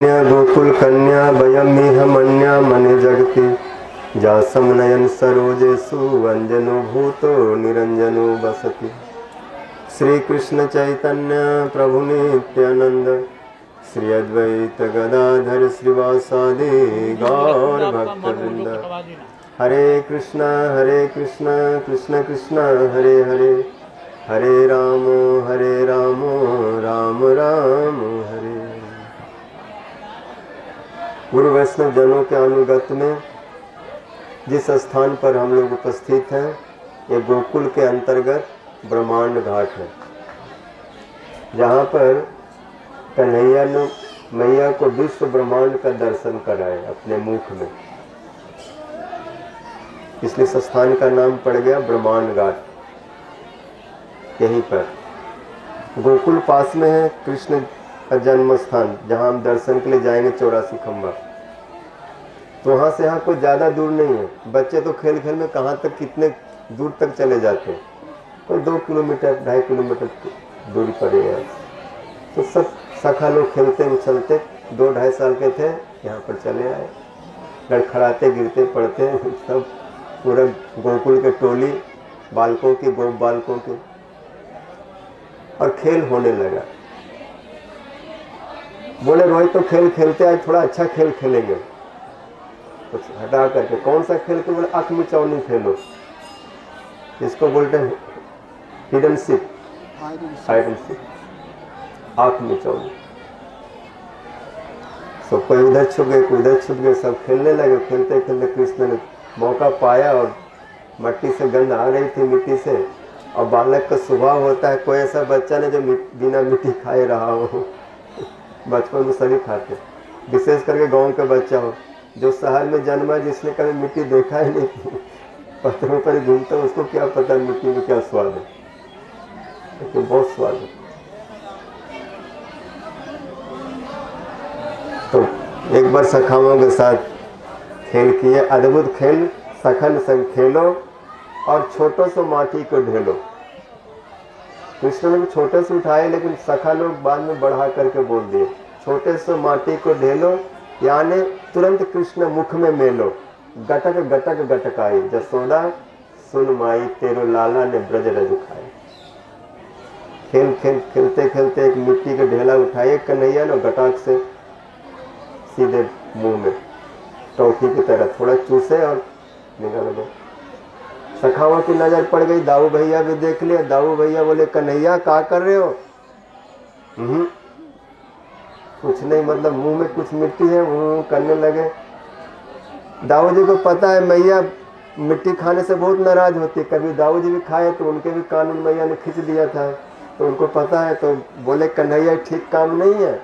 गोकुल कन्या वयमिह मन्या मने जगति जासम नयन सरोजेषु वंजनो भूतो निरंजनो वसति। श्री कृष्ण चैतन्य प्रभु नित्यानंद श्री अद्वैत गदाधर श्रीवासादि गौर भक्तवृंद। हरे कृष्ण कृष्ण कृष्ण हरे हरे, हरे राम राम राम हरे। गुरु वैष्णव जनों के अनुगत में जिस स्थान पर हम लोग उपस्थित हैं, ये गोकुल के अंतर्गत ब्रह्मांड घाट है, जहाँ पर कन्हैया ने मैया को विश्व ब्रह्मांड का दर्शन कराए अपने मुख में, इसलिए इस स्थान का नाम पड़ गया ब्रह्मांड घाट। यहीं पर गोकुल पास में है कृष्ण का जन्म स्थान, जहाँ हम दर्शन के लिए जाएंगे 84 खंबा। तो वहाँ से यहाँ कोई ज़्यादा दूर नहीं है। बच्चे तो खेल खेल में कहाँ तक कितने दूर तक चले जाते हैं, कोई 2 किलोमीटर 2.5 किलोमीटर दूरी पर है। तो सब सखा लोग खेलते उछलते 2-2.5 साल के थे, यहाँ पर चले आए, लड़खड़ाते गिरते पड़ते सब पूरा गोकुल के टोली बालकों की, गोप बालकों की, और खेल होने लगा। बोले रोहित तो खेल खेलते आज थोड़ा अच्छा खेल खेलेंगे, कुछ हटा करके। कौन सा खेल के? बोले आँख मिचौनी खेलो, इसको बोलते हैं हिडन सिप, आँख मिचौनी। सब कोई उधर छुप गए, कोई उधर छुप गए, सब खेलने लगे। खेलते खेलते कृष्ण ने मौका पाया और मट्टी से गंध आ रही थी, मिट्टी से, और बालक का स्वभाव होता है, कोई ऐसा बच्चा नहीं जो बिना मिट्टी खाए रहा हो। बचपन में सभी खाते, विशेष करके गांव का बच्चा हो जो शहर में जन्मा, जिसने कभी मिट्टी देखा ही नहीं, पत्थरों पर घूमता, उसको क्या पता मिट्टी में क्या स्वाद है, लेकिन बहुत स्वाद है। तो एक बार सखाओं के साथ खेल किए, अद्भुत खेल, सखन संग खेलो और छोटों से माटी को ढेलो। कृष्ण ने छोटे से उठाए, लेकिन सखा लोग बाद में बढ़ा करके बोल दिए, छोटे से माटी को ढेलो, यानी तुरंत कृष्ण मुख में मेलो। गटक गटक गटकाई जसोदा सुन माई, तेरो लाला ने ब्रज रज खाए। खेल खेल खेलते खेलते एक मिट्टी का ढेला उठाए कन्हैया ने, गटाक से सीधे मुंह में टॉफी की तरह थोड़ा चूसे और निकल गए। सखाओं की नजर पड़ गई, दाऊ भैया भी देख लिया। दाऊ भैया बोले कन्हैया क्या कर रहे हो? कुछ नहीं, मतलब मुंह में कुछ मिट्टी है, करने लगे। दाऊ जी को पता है मैया मिट्टी खाने से बहुत नाराज होती है, कभी दाऊ जी भी खाए तो उनके भी कानून मैया ने खींच दिया था, तो उनको पता है। तो बोले कन्हैया ठीक काम नहीं है,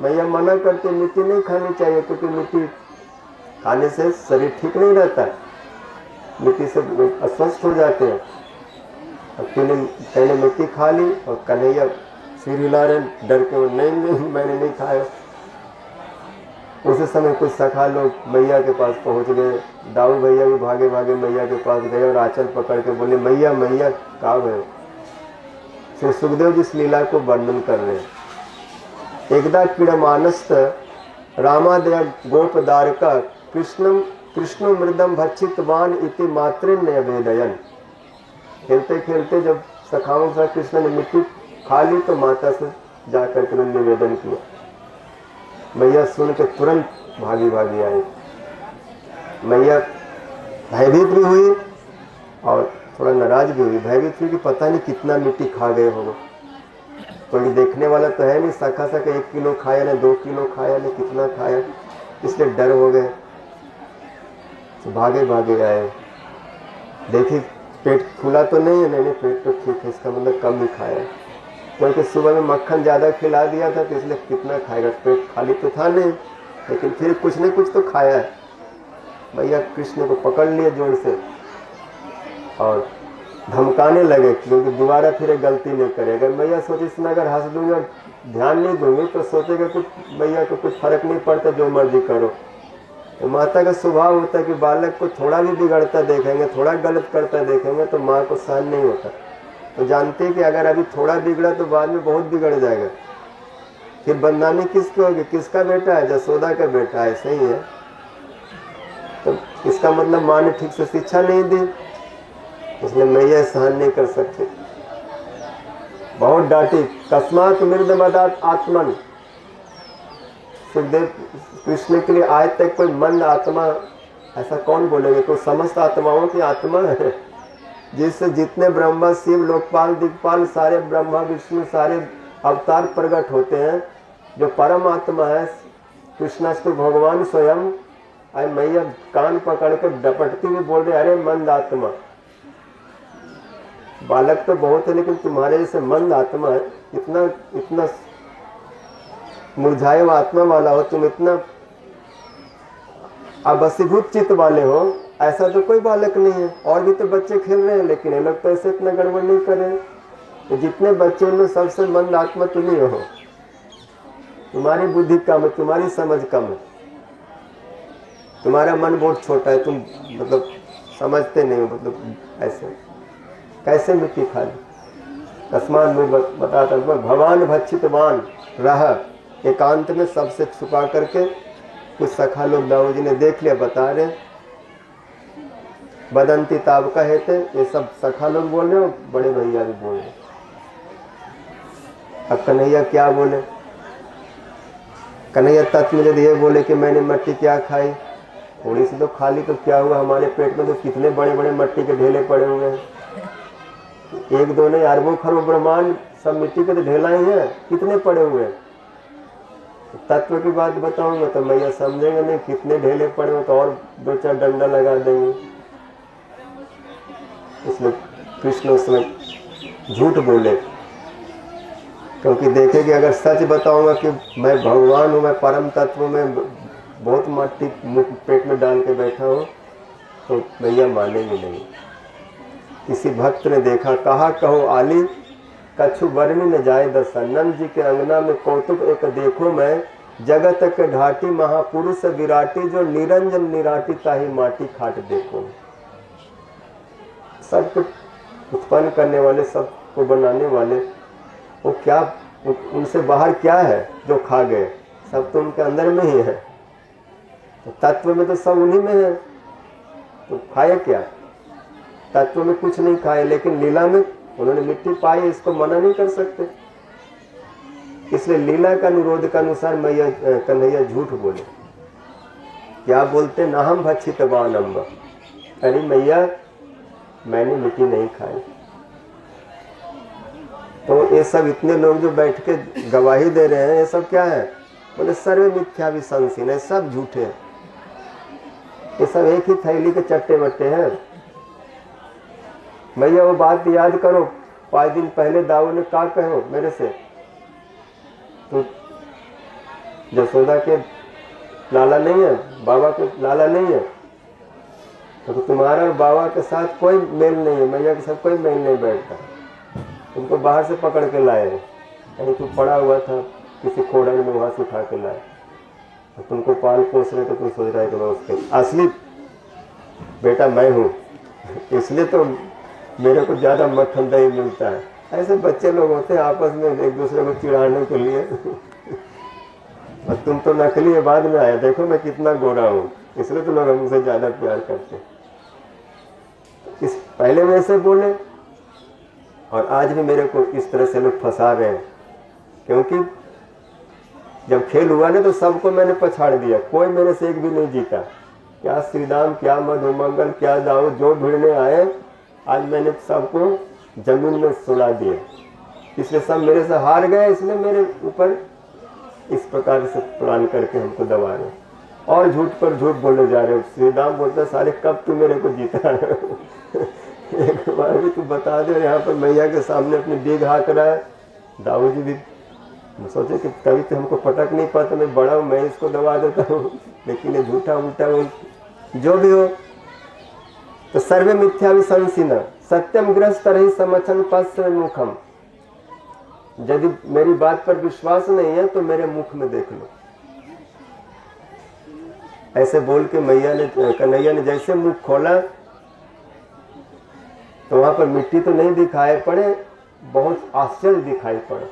मैया मना करते मिट्टी नहीं खानी चाहिए, क्योंकि मिट्टी खाने से शरीर ठीक नहीं रहता, मिट्टी से अस्वस्थ हो जाते हैं। अब पहले मिट्टी खा ली और कन्हैया सिर हिला रहे, डर के, नहीं मैंने नहीं खाया। उसी समय कुछ सखा लोग मैया के पास पहुंच गए। दाऊ भैया भी भागे भागे मैया के पास गए और आंचल पकड़ के बोले मैया मैया कहाँ गए? श्री सुखदेव जी इस लीला को वर्णन कर रहे हैं। एकदा क्रीडमानस्त रामादय गोप दारका कृष्ण मृदम भक्षितवान इति मातृन्य वेदयन। खेलते खेलते जब सखाओं से कृष्ण ने मिट्टी खा ली तो माता से जाकर के निवेदन किया। मैया सुन के तुरंत भागी भागी आई। मैया भयभीत भी हुई और थोड़ा नाराज भी हुई। भयभीत हुई कि पता नहीं कितना मिट्टी खा गए होगा, कोई देखने वाला तो है नहीं, सखा 1 किलो खाया ना 2 किलो खाया ना कितना खाया, इसलिए डर हो गए। तो भागे भागे आए, देखी पेट फूला तो नहीं है, नहीं पेट तो ठीक है, इसका मतलब कम ही खाया, क्योंकि सुबह में मक्खन ज़्यादा खिला दिया था, तो इसलिए कितना खाएगा, पेट खाली तो था नहीं, लेकिन फिर कुछ न कुछ तो खाया है। भैया कृष्ण को पकड़ लिए जोर से और धमकाने लगे, क्योंकि दोबारा फिर गलती नहीं करेगा। मैया सोची इसमें अगर हंस दूंगी और ध्यान नहीं दूंगी तो सोचेगा कुछ, भैया को कुछ फर्क नहीं पड़ता, जो मर्जी करो। तो माता का स्वभाव होता है कि बालक को थोड़ा भी बिगड़ता देखेंगे, थोड़ा गलत करता देखेंगे तो माँ को सहन नहीं होता। तो जानते हैं कि अगर अभी थोड़ा बिगड़ा तो बाद में बहुत बिगड़ जाएगा। फिर बदनामी किसकी होगी? किसका बेटा है? जसोदा का बेटा है, सही है। तो इसका मतलब माँ ने ठीक से शिक्षा नहीं दी, इसलिए मैया सहन नहीं कर सकते, बहुत डांटी। कस्मात मृदमदात आत्मन, सुखदेव कृष्ण के लिए आज तक कोई मंद आत्मा ऐसा कौन बोलेंगे? कोई समस्त आत्माओं की आत्मा है, जिससे जितने ब्रह्मा शिव लोकपाल दिक्पाल सारे ब्रह्मा विष्णु सारे अवतार प्रकट होते हैं, जो परम आत्मा है कृष्णास्तु भगवान स्वयं, अरे मैया कान पकड़ कर डपटती हुई बोल रहे, अरे मंद आत्मा, बालक तो बहुत है लेकिन तुम्हारे जैसे मंद आत्मा है, इतना इतना मुरझाए हुआ आत्मा वाला हो तुम, इतना अवसीभूत चित्त वाले हो, ऐसा तो कोई बालक नहीं है। और भी तो बच्चे खेल रहे हैं, लेकिन ये लोग तो ऐसे इतना गड़बड़ नहीं कर रहे हैं। तो जितने बच्चे उनमें सबसे मंद आत्मा तुम ही हो, तुम्हारी बुद्धि कम है, तुम्हारी समझ कम है, तुम्हारा मन बहुत छोटा है, तुम मतलब समझते नहीं हो, मतलब ऐसे कैसे मिट्टी खा ली? कस्मान में बताता भगवान भक्षितवान रह, एकांत में सबसे छुपा करके। कुछ सखा लोग दाऊ जी ने देख लिया, बता रहे बदंती ताब का हेते, ये सब सखा लोग बोल रहे हो, बड़े भैया भी बोल रहे। अब कन्हैया क्या बोले? कन्हैया तत्व में यदि ये बोले कि मैंने मट्टी क्या खाई, थोड़ी सी तो खा ली तो क्या हुआ, हमारे पेट में तो कितने बड़े बड़े मट्टी के ढेले पड़े हुए हैं, एक दो नहीं अरबों खरबों ब्रह्मांड सब मिट्टी के तो ढेला ही है, कितने पड़े हुए हैं। तत्व की बात बताऊंगा तो मैया समझेंगे नहीं, कितने ढेले पड़े हो तो और दो चार डंडा लगा देंगे। इसलिए कृष्ण उसमें झूठ बोले, क्योंकि देखे कि अगर सच बताऊंगा कि मैं भगवान हूँ, मैं परम तत्व में बहुत मट्टी पेट में डाल के बैठा हूँ, तो मैया मानेगी नहीं। किसी भक्त ने देखा, कहा कहो आली कछु वर्णि न जाए दशा, नंद जी के अंगना में कौतुक एक देखो मैं, जगत के ढाटी महापुरुष विराटी, जो निरंजन निराटी ताही माटी खाट देखो। सबको उत्पन्न करने वाले, सबको बनाने वाले, वो क्या उनसे बाहर क्या है जो खा गए? सब तो उनके अंदर में ही है। तो तत्व में तो सब उन्हीं में है, तो खाए क्या? तत्व में कुछ नहीं खाए, लेकिन लीला में उन्होंने मिट्टी पाई, इसको मना नहीं कर सकते। इसलिए लीला का अनुरोध का अनुसार मैया कन्हैया झूठ बोले। क्या बोलते? नाहम भक्षितवान अम्ब, अरे मैया मैंने मिट्टी नहीं खाई। तो ये सब इतने लोग जो बैठ के गवाही दे रहे हैं, ये सब क्या है? बोले सर्वे मिथ्या विसंसिन है, सब झूठे, ये सब एक ही थैली के चट्टे बट्टे हैं। मैया वो बात याद करो, 5 दिन पहले दाऊ ने क्या कहो मेरे से, तो जसोदा के लाला नहीं है, बाबा के लाला नहीं है, तो तुम्हारा और बाबा के साथ कोई मेल नहीं है, मैया के साथ कोई मेल नहीं बैठता। तुमको बाहर से पकड़ के लाए, कहीं तू पड़ा हुआ था किसी खोड़न में, वहां से उठा के लाए, तो तुमको पाल पोस रहे, तो तुम सोच रहे कि मैं उसके असली बेटा मैं हूँ, इसलिए तो मेरे को ज्यादा मक्खन दही मिलता है। ऐसे बच्चे लोग होते हैं आपस में एक दूसरे को चिढ़ाने के लिए। और तुम तो नकली है, बाद में आया, देखो मैं कितना गोरा हूँ, इसलिए तो लोग हमसे ज्यादा प्यार करते हैं। इस पहले में ऐसे बोले, और आज भी मेरे को इस तरह से लोग फंसा रहे हैं, क्योंकि जब खेल हुआ ना तो सबको मैंने पछाड़ दिया, कोई मेरे से एक भी नहीं जीता। क्या श्रीराम, क्या मधुमंगल, क्या दाऊ, जो भिड़ने आए आज मैंने सबको जमीन में सुला दिया, इसलिए सब मेरे से हार गए, इसलिए मेरे ऊपर इस प्रकार से प्लान करके हमको दबा रहे और झूठ पर झूठ बोले जा रहे हो। श्रीराम बोलता सारे कब तू मेरे को जीता है? एक बार भी तू बता दे, यहाँ पर मैया के सामने अपनी डीग हाँक रहा है। दाऊ जी भी सोचे कि कभी तो हमको पटक नहीं पाता, मैं बड़ा हूँ, मैं इसको दबा देता हूँ, लेकिन ये झूठा उल्टा जो भी हो। तो सर्वे मिथ्या विसंसिन सत्यम ग्रस्त रही समचन पश्य मुखम, यदि मेरी बात पर विश्वास नहीं है तो मेरे मुख में देख लो। ऐसे बोल के मैया ने, कन्हैया ने जैसे मुख खोला तो वहां पर मिट्टी तो नहीं दिखाई पड़े, बहुत आश्चर्य दिखाई पड़े।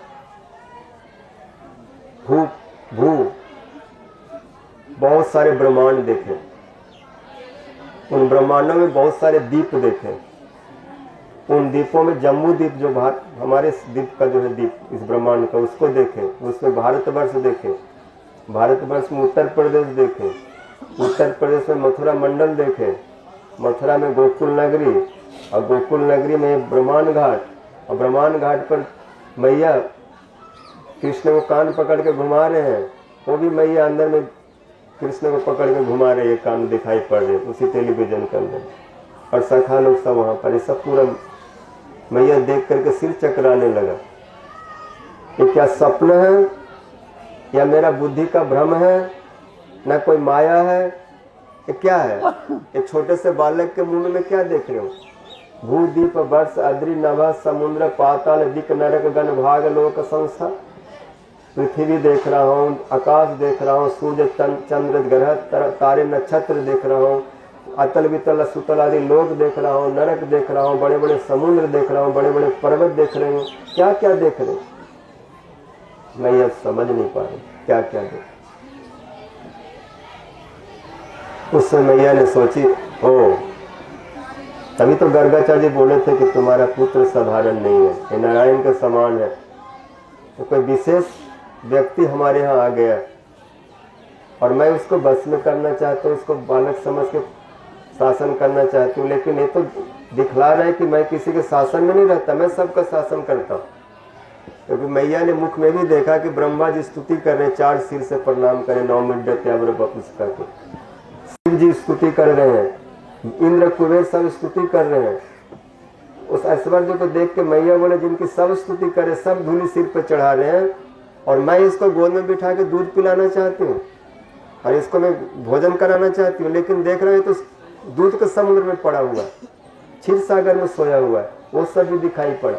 भू भू बहुत सारे ब्रह्मांड देखे, उन ब्रह्मांडों में बहुत सारे द्वीप देखे, उन द्वीपों में जम्बू द्वीप जो हमारे द्वीप का जो है द्वीप इस ब्रह्मांड का उसको देखे, उसमें भारतवर्ष देखे, भारतवर्ष में उत्तर प्रदेश देखे, उत्तर प्रदेश में मथुरा मंडल देखे, मथुरा में गोकुल नगरी और गोकुल नगरी में ब्रह्मांड घाट, और ब्रह्मांड घाट पर मैया कृष्ण को कान पकड़ के घुमा रहे हैं, वो भी मैया अंदर में कृष्ण को पकड़ के घुमा रहे, कान दिखाई पड़ रहे उसी टेलीविजन के अंदर, और सखा लोग सब वहाँ पर, ये सब पूरा मैया देख करके सिर चकराने लगा। ये क्या स्वप्न है या मेरा बुद्धि का भ्रम है, ना कोई माया है, ये क्या है? ये छोटे से बालक के मुंह में क्या देख रहे हो? भूदीप वर्ष अद्रि नभ समुद्र पाताल दिक नरक गण भाग लोक संस्था, पृथ्वी देख रहा हूँ, आकाश देख रहा हूँ, सूर्य चंद्र ग्रह तारे नक्षत्र देख रहा हूँ, अतल वितल सुतल आदि लोक देख रहा हूँ, नरक देख रहा हूँ, बड़े बड़े समुद्र देख रहा हूँ, बड़े बड़े पर्वत देख रहे हूँ, क्या क्या देख रहे? मैं यह समझ नहीं पा रही क्या क्या देख। उस समय मैया ने सोची, ओ तभी तो गर्गाचार्य बोले थे कि तुम्हारा पुत्र साधारण नहीं है, ये नारायण के समान है। तो कोई विशेष व्यक्ति हमारे यहाँ आ गया और मैं उसको बस में करना चाहता हूँ, उसको बालक समझ के शासन करना चाहती हूँ, लेकिन ये तो दिखला रहा है कि मैं किसी के शासन में नहीं रहता, मैं सबका शासन करता हूँ। क्योंकि मैया ने मुख में भी देखा कि ब्रह्मा जी स्तुति कर रहे हैं, 4 सिर से प्रणाम करें, 9 मिनट पुष्का के, शिव जी स्तुति कर रहे हैं, इंद्र कुबेर सब स्तुति कर रहे हैं। उस ऐश्वर्य को देख के मैया बोले, जिनकी सब स्तुति करे, सब धूली सिर पर चढ़ा रहे हैं, और मैं इसको गोद में बिठा के दूध पिलाना चाहती हूँ और इसको मैं भोजन कराना चाहती हूँ, लेकिन देख रहे हैं तो दूध के समुद्र में पड़ा हुआ है, क्षीर सागर में सोया हुआ है, वो सब भी दिखाई पड़ा।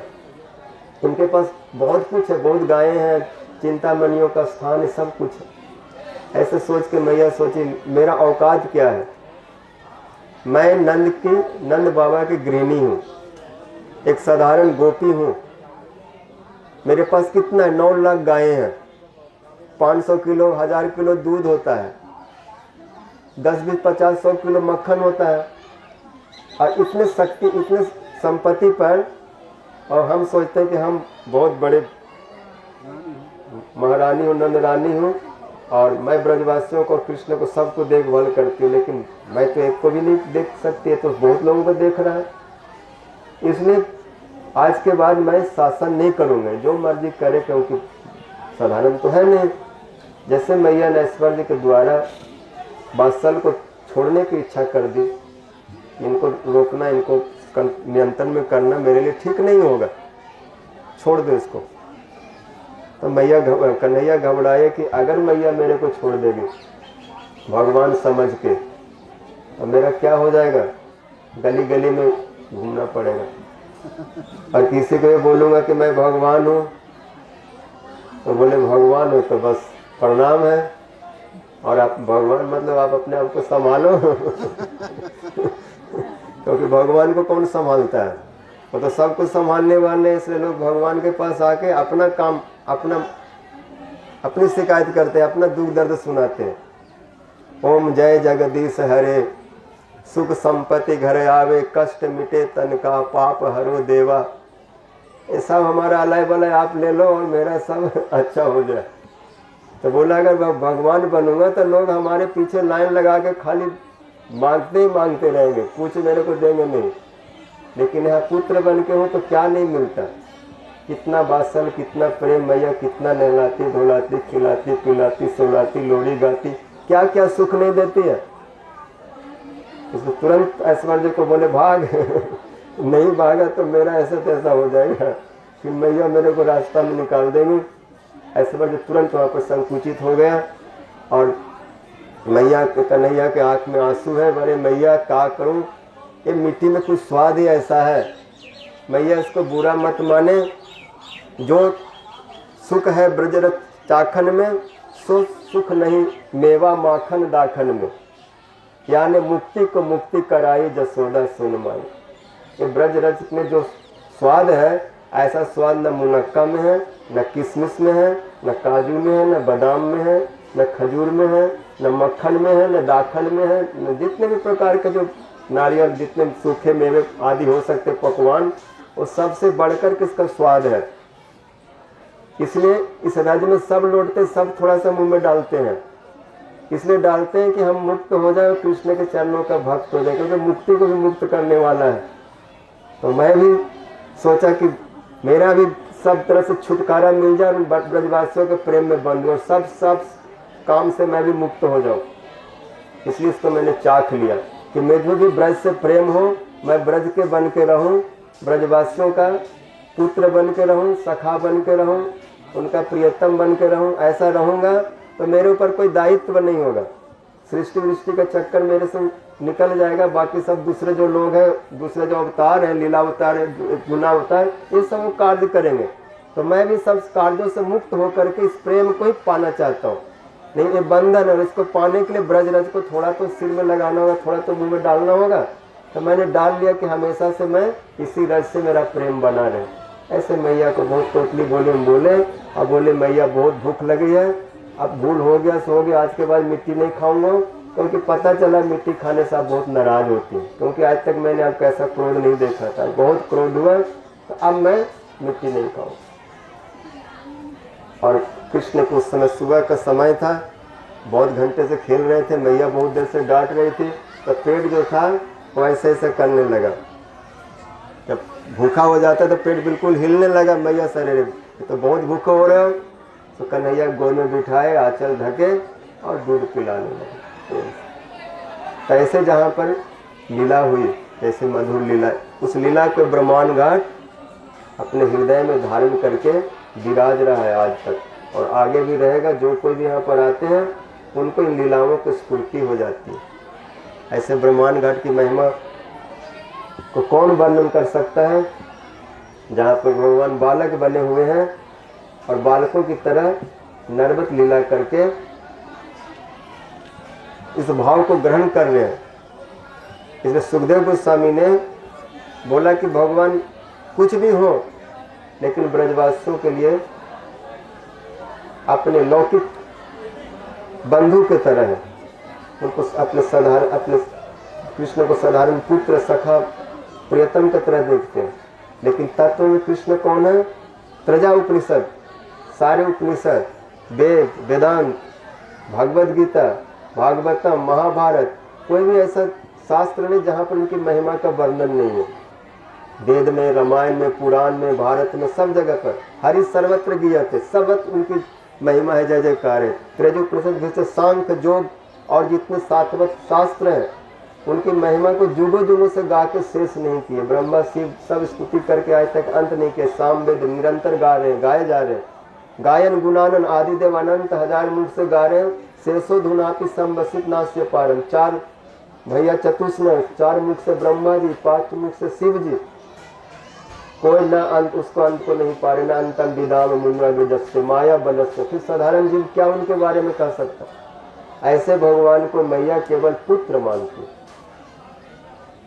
उनके पास बहुत कुछ है, बहुत गायें हैं, चिंतामणियों का स्थान है, सब कुछ है। ऐसे सोच के मैया सोची, मेरा औकात क्या है? मैं नंद बाबा की गृहिणी हूँ, एक साधारण गोपी हूँ, मेरे पास कितना है? 9 लाख गायें हैं, 500 किलो 1000 किलो दूध होता है, 10-20-50-100 किलो मक्खन होता है, और इतने शक्ति इतने संपत्ति पर, और हम सोचते हैं कि हम बहुत बड़े महारानी हूँ, नंद रानी हूँ, और मैं ब्रजवासियों को, कृष्ण को, सबको देखभाल करती हूँ, लेकिन मैं तो एक को भी नहीं देख सकती है, तो बहुत लोगों को देख रहा है। इसलिए आज के बाद मैं शासन नहीं करूँगा, जो मर्जी करे, क्योंकि साधारण तो है नहीं। जैसे मैया ने ऐश्वर्य के द्वारा बादशाह को छोड़ने की इच्छा कर दी, इनको रोकना, इनको नियंत्रण में करना मेरे लिए ठीक नहीं होगा, छोड़ दो इसको। तो मैया कन्हैया घबराए कि अगर मैया मेरे को छोड़ देगी भगवान समझ के, तो मेरा क्या हो जाएगा? गली गली में घूमना पड़ेगा, और किसी को ये बोलूँगा कि मैं भगवान हूँ, तो बोले भगवान हो तो बस प्रणाम है, और आप भगवान मतलब आप अपने आप को संभालो। क्योंकि भगवान को कौन संभालता है? वो तो सबको संभालने वाले, इसलिए लोग भगवान के पास आके अपना काम, अपनी शिकायत करते हैं, अपना दुख दर्द सुनाते हैं। ओम जय जगदीश हरे, सुख संपत्ति घर आवे, कष्ट मिटे तन का, पाप हरो देवा। ये सब हमारा अलाय बलाय आप ले लो और मेरा सब अच्छा हो जाए। तो बोला अगर भगवान बनूंगा तो लोग हमारे पीछे लाइन लगा के खाली मांगते ही मांगते रहेंगे, कुछ मेरे को देंगे नहीं। लेकिन यहाँ पुत्र बन के हूँ तो क्या नहीं मिलता? कितना बासल, कितना प्रेम, मैया कितना नहलाती धुलाती, खिलाती पिलाती, सुलाती, लोरी गाती, क्या क्या सुख नहीं देती है। इसको तुरंत ऐश्वर्य को बोले भाग। नहीं भागा तो मेरा ऐसा तैसा हो जाएगा, फिर मैया मेरे को रास्ता में निकाल देंगे। ऐश्वर्य तुरंत वहाँ पर संकुचित हो गया, और मैया कन्हैया के आँख में आंसू है, बड़े मैया क्या करूँ, ये मिट्टी में कुछ स्वाद ही ऐसा है। मैया इसको बुरा मत माने, जो सुख है ब्रजरथ चाखन में, सो सुख नहीं मेवा माखन दाखन में। यानी मुक्ति को मुक्ति कराई जसोदा सुन माई। ये ब्रजरथ में जो स्वाद है ऐसा स्वाद न मुनक्का में है, न किशमिश में है, न काजू में है, न बादाम में है, न खजूर में है, न मक्खन में है, न दाखल में है, न जितने भी प्रकार के जो नारियल, जितने सूखे मेवे आदि हो सकते पकवान, वो सबसे बढ़कर किसका स्वाद है। इसलिए इस राज्य में सब लौटते, सब थोड़ा सा मुंह में डालते हैं। इसलिए डालते हैं कि हम मुक्त हो जाए, कृष्ण के चरणों का भक्त हो जाए, क्योंकि मुक्ति को भी मुक्त करने वाला है। तो मैं भी सोचा कि मेरा भी सब तरह से छुटकारा मिल जाए, ब्रजवासियों के प्रेम में बंध और सब काम से मैं भी मुक्त हो जाऊं। इसलिए इसको मैंने चाख लिया कि मुझे भी ब्रज से प्रेम हो, मैं ब्रज के बन के रहूं, ब्रजवासियों का पुत्र बन के रहूं, सखा बन के रहूं, उनका प्रियतम बन के रहूं। ऐसा रहूंगा तो मेरे ऊपर कोई दायित्व नहीं होगा, सृष्टि वृष्टि का चक्कर मेरे से निकल जाएगा। बाकी सब दूसरे जो लोग हैं, दूसरे जो अवतार है, लीला अवतार है, गुना अवतार, ये सब वो कार्य करेंगे। तो मैं भी सब कार्यों से मुक्त होकर के इस प्रेम को ही पाना चाहता हूँ। नहीं, ये बंधन है, इसको पाने के लिए ब्रज रज को थोड़ा तो सिर में लगाना होगा, थोड़ा तो मुंह में डालना होगा। तो मैंने डाल लिया कि हमेशा से मैं इसी रज से मेरा प्रेम बना रहे। ऐसे मैया को बहुत टोटली बोले, अब बोले मैया बहुत भूख लगी है, अब भूल हो गया, सो गया, आज के बाद मिट्टी नहीं खाऊंगा। क्योंकि पता चला मिट्टी खाने से आप बहुत नाराज होती है, क्योंकि आज तक मैंने आपका ऐसा क्रोध नहीं देखा था। बहुत क्रोध हुआ, तो अब मैं मिट्टी नहीं खाऊं। और कृष्ण को उस समय सुबह का समय था, बहुत घंटे से खेल रहे थे, मैया बहुत देर से डांट रही थी, तो पेट जो था वो ऐसे ऐसे करने लगा। जब भूखा हो जाता तो पेट बिल्कुल हिलने लगा। मैया सरे तो बहुत भूखे हो रहे हो, तो कन्हैया गोद में बिठाए, आंचल ढके और दूध पिलाने लगे। तो ऐसे जहाँ पर लीला हुई, ऐसे मधुर लीला, उस लीला को ब्रह्मांड घाट अपने हृदय में धारण करके विराज रहा है आज तक, और आगे भी रहेगा। जो कोई भी यहाँ पर आते हैं उनको इन लीलाओं की स्फूर्ति हो जाती है। ऐसे ब्रह्मांड घाट की महिमा को कौन वर्णन कर सकता है, जहाँ पर भगवान बालक बने हुए हैं और बालकों की तरह नर्वत लीला करके इस भाव को ग्रहण कर रहे हैं। इसलिए सुखदेव गोस्वामी ने बोला कि भगवान कुछ भी हो, लेकिन ब्रजवासियों के लिए अपने लौकिक बंधु के तरह है। उनको अपने कृष्ण को साधारण पुत्र, सखा, प्रियतम की तरह देखते हैं। लेकिन तत्व में कृष्ण कौन है? त्रजा उपनिषद, सारे उपनिषद, वेद, वेदांत, भगवद गीता, भागवतम, महाभारत, कोई भी ऐसा शास्त्र नहीं जहाँ पर उनकी महिमा का वर्णन नहीं है। वेद में, रामायण में, पुराण में, भारत में, सब जगह पर हरि सर्वत्र गीयते, सब उनकी महिमा है, जय जयकार है। त्रयोदश जैसे सांख्य, योग और जितने सातवत शास्त्र हैं, उनकी महिमा को जुगों जुगों से गा के शेष नहीं किए। ब्रह्मा शिव सब स्तुति करके आज तक अंत नहीं किए। साम वेद निरंतर गा रहे हैं, गाए जा रहे हैं। गायन गुणानन आदिदेव अनंत हजार मुख से गा रहे हैं। शेषो धुनापि संवसित नास्य पारन। चार भैया चतुष्ण, चार मुख से ब्रह्मा जी, 5 मुख से शिव जी, कोई ना अंत, उसको अंत को नहीं पा रहे। ना अंतम विदाम मुन्ना विजस्य माया बलस्य। फिर साधारण जीव क्या उनके बारे में कह सकता? ऐसे भगवान को मैया केवल पुत्र मानती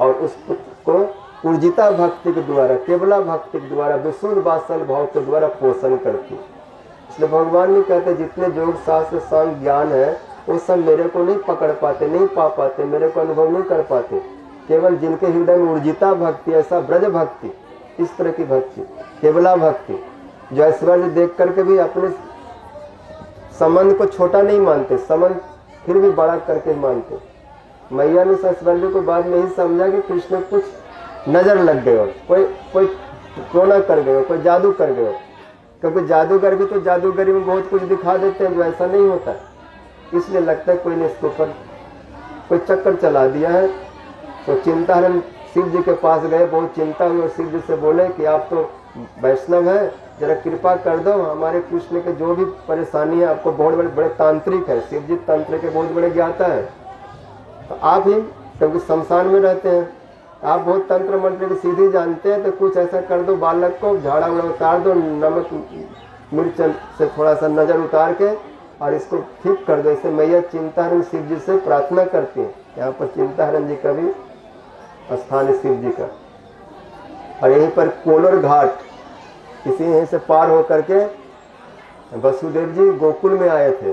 और उस पुत्र को ऊर्जिता भक्ति के द्वारा, केवला भक्ति के द्वारा, विशुद्ध वात्सल भाव के द्वारा पोषण करती। इसलिए भगवान भी कहते जितने योग शास्त्र सांग ज्ञान है वो सब मेरे को नहीं पकड़ पाते, नहीं पा पाते, मेरे को अनुभव नहीं कर पाते। केवल जिनके हृदय में ऊर्जिता भक्ति, ऐसा ब्रज भक्ति, इस तरह की भक्ति, केवला भक्ति, जो ऐश्वर्य देख करके भी अपने संबंध को छोटा नहीं मानते, संबंध फिर भी बड़ा करके मानते। मैया ने ऐश्वर्य को बाद में ही समझा कि कृष्ण कुछ नजर लग गए हो, कोई टोना कर गए हो, कोई जादू कर गए हो। क्योंकि जादूगर भी तो जादूगरी में बहुत कुछ दिखा देते हैं जो ऐसा नहीं होता। इसलिए लगता है कोई ने इसके ऊपर कोई चक्कर चला दिया है। तो चिंताहरण शिव जी के पास गए, बहुत चिंता हुई और शिव जी से बोले कि आप तो वैष्णव हैं, जरा कृपा कर दो, हमारे कृष्ण के जो भी परेशानी है, आपको बहुत बड़े तांत्रिक है, शिव जी तंत्र के बहुत बड़े ज्ञाता है, तो आप ही, क्योंकि शमशान में रहते हैं, आप बहुत तंत्र मंत्र की सीधी जानते हैं, तो कुछ ऐसा कर दो, बालक को झाड़ा उड़ा उतार दो, नमक मिर्च से थोड़ा सा नजर उतार के और इसको ठीक कर दो। इसे मैया चिंताहरण शिव जी से प्रार्थना करती है। यहाँ पर चिंताहरण जी का भी स्थान है शिव जी का। और यहीं पर कोलर घाट, इसी यहीं से पार हो करके वसुदेव जी गोकुल में आए थे।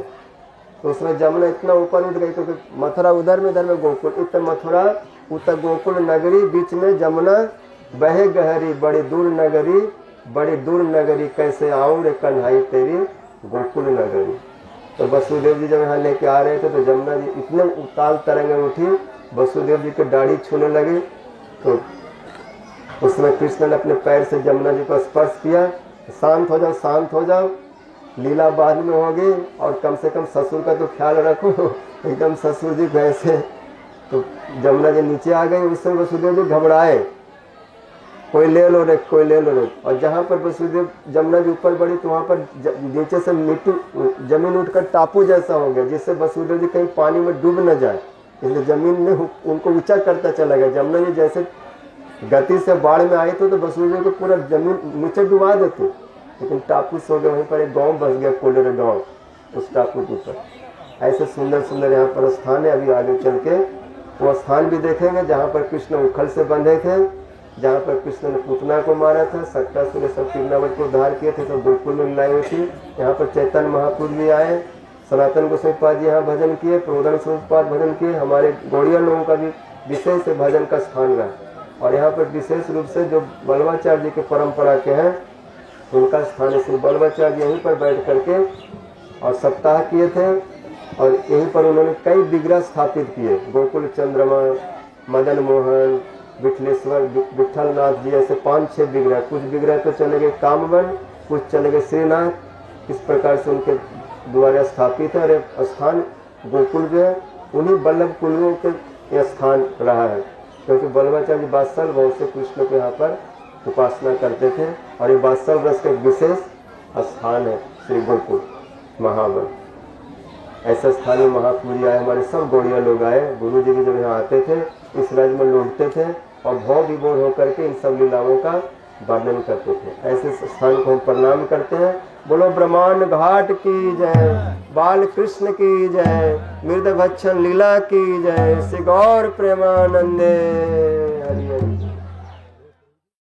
तो उसमें जमुना इतना ऊपर उठ गई क्योंकि मथुरा उधर में, इधर में गोकुल, इतना मथुरा उतर गोकुल नगरी, बीच में जमुना बहे गहरी, बड़ी दूर नगरी, बड़ी दूर नगरी, कैसे आऊं रे कन्हई तेरी गोकुल नगरी। तो वसुदेव जी जब यहाँ लेके आ रहे थे तो जमुना जी इतने उताल तरंगे उठी, वसुदेव जी की दाढ़ी छूने लगी। तो उसमें कृष्ण ने अपने पैर से जमुना जी को स्पर्श किया, शांत हो जाओ, शांत हो जाओ, लीला बाद में होगी और कम से कम ससुर का तो ख्याल रखो। एकदम ससुर जी कैसे, तो जमुना जी नीचे आ गई। उस समय वसुदेव जी घबराए, कोई ले लो रे, कोई ले लो रे। और जहाँ पर वसुदेव जमुना जी ऊपर बढ़ी तो वहाँ पर नीचे से मिट्टी जमीन उठकर टापू जैसा हो गया, जिससे वसुदेव जी कहीं पानी में डूब न जाए, इसलिए जमीन ने उनको ऊंचा करता चला गया। जमुना जी जैसे गति से बाढ़ में आई तो वसुदेव को पूरा जमीन नीचे डुबा देती, लेकिन टापू सो गए। वहीं पर एक गांव बस गया, कोलेर गांव, उस टापू के ऊपर। ऐसे सुंदर सुंदर यहाँ पर स्थान है। अभी आगे चल के वो स्थान भी देखेंगे जहाँ पर कृष्ण उखल से बंधे थे, जहाँ पर कृष्ण ने पुतना को मारा था, सक्तासुर सब किन्नावट को उद्धार किए थे, तो गोकुल में मिलाई हुई थी। यहाँ पर चैतन्य महापुरुष भी आए, सनातन गोस्वामी पाद जी यहाँ भजन किए, प्रबोधन स्वरूप पाद भजन किए। हमारे गौड़िया लोगों का भी विशेष भजन का स्थान रहा। और यहाँ पर विशेष रूप से जो बल्लभाचार्य जी के परंपरा के हैं उनका स्थान श्री बल्लभाचार्य यहीं पर बैठ करके और सप्ताह किए थे। और यहीं पर उन्होंने कई विग्रह स्थापित किए, गोकुल चंद्रमा, मदन मोहन, विठलेश्वर, विठलनाथ जी, ऐसे 5-6 विग्रह। कुछ विग्रह तो चले गए कामवन, कुछ चले गए श्रीनाथ। इस प्रकार से उनके द्वारा स्थापित है। और स्थान गोकुल जो है उन्हीं वल्लभ कुलुओं के स्थान रहा है, क्योंकि बल्लभाचार्य वात्सल भाव से कृष्ण को यहाँ पर उपासना करते थे। और ये वात्सल रस का विशेष स्थान है श्री गोकुल महावन। ऐसे स्थान में महापुरी आए, हमारे सब गौड़िया लोग आए। गुरु जी भी जब यहाँ आते थे इस राज्य में लौटते थे और भाव विभोर होकर के इन सब लीलाओं का वर्णन करते थे। ऐसे स्थान को हम प्रणाम करते हैं। बोलो ब्रह्मांड घाट की जय, बाल कृष्ण की जय, मृद भक्षण लीला की जय, श्री गौर प्रेमानंदे हरि हरि।